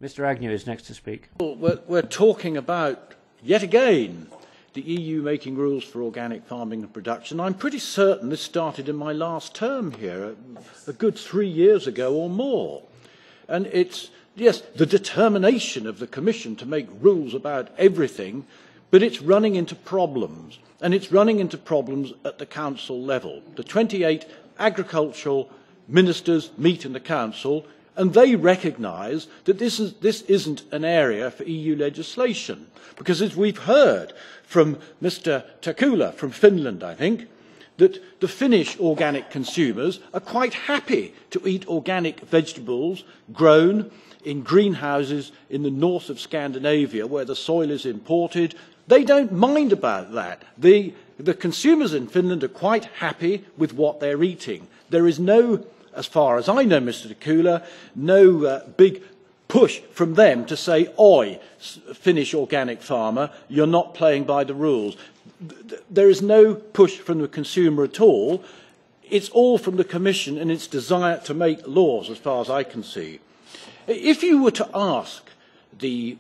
Mr. Agnew is next to speak. Well, we're talking about, yet again, the EU making rules for organic farming and production. I'm pretty certain this started in my last term here, a good 3 years ago or more. And it's, yes, the determination of the Commission to make rules about everything, but it's running into problems. And it's running into problems at the Council level. The 28 agricultural ministers meet in the Council, and they recognise that this isn't an area for EU legislation. Because as we've heard from Mr. Takula from Finland, I think, that the Finnish organic consumers are quite happy to eat organic vegetables grown in greenhouses in the north of Scandinavia where the soil is imported. They don't mind about that. The consumers in Finland are quite happy with what they're eating. There is no, as far as I know, Mr. Takula, no big push from them to say, oi, Finnish organic farmer, you're not playing by the rules. There is no push from the consumer at all. It's all from the Commission and its desire to make laws, as far as I can see. If you were to ask the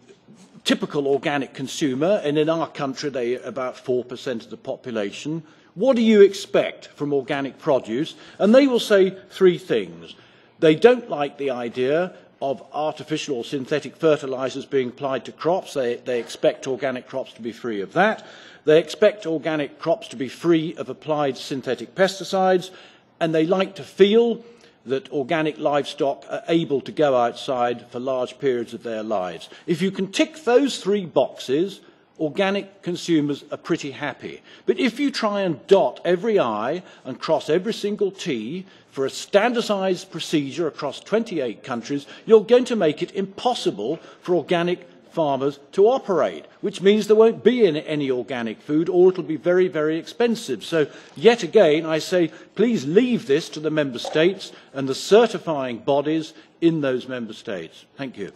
typical organic consumer, and in our country they are about 4% of the population, what do you expect from organic produce? And they will say three things. They don't like the idea of artificial or synthetic fertilisers being applied to crops. They expect organic crops to be free of that. They expect organic crops to be free of applied synthetic pesticides, and they like to feel that organic livestock are able to go outside for large periods of their lives. If you can tick those three boxes, organic consumers are pretty happy. But if you try and dot every I and cross every single T for a standardised procedure across 28 countries, you're going to make it impossible for organic farmers to operate, which means there won't be any organic food, or it'll be very, very expensive. So, yet again, I say, please leave this to the Member States and the certifying bodies in those Member States. Thank you.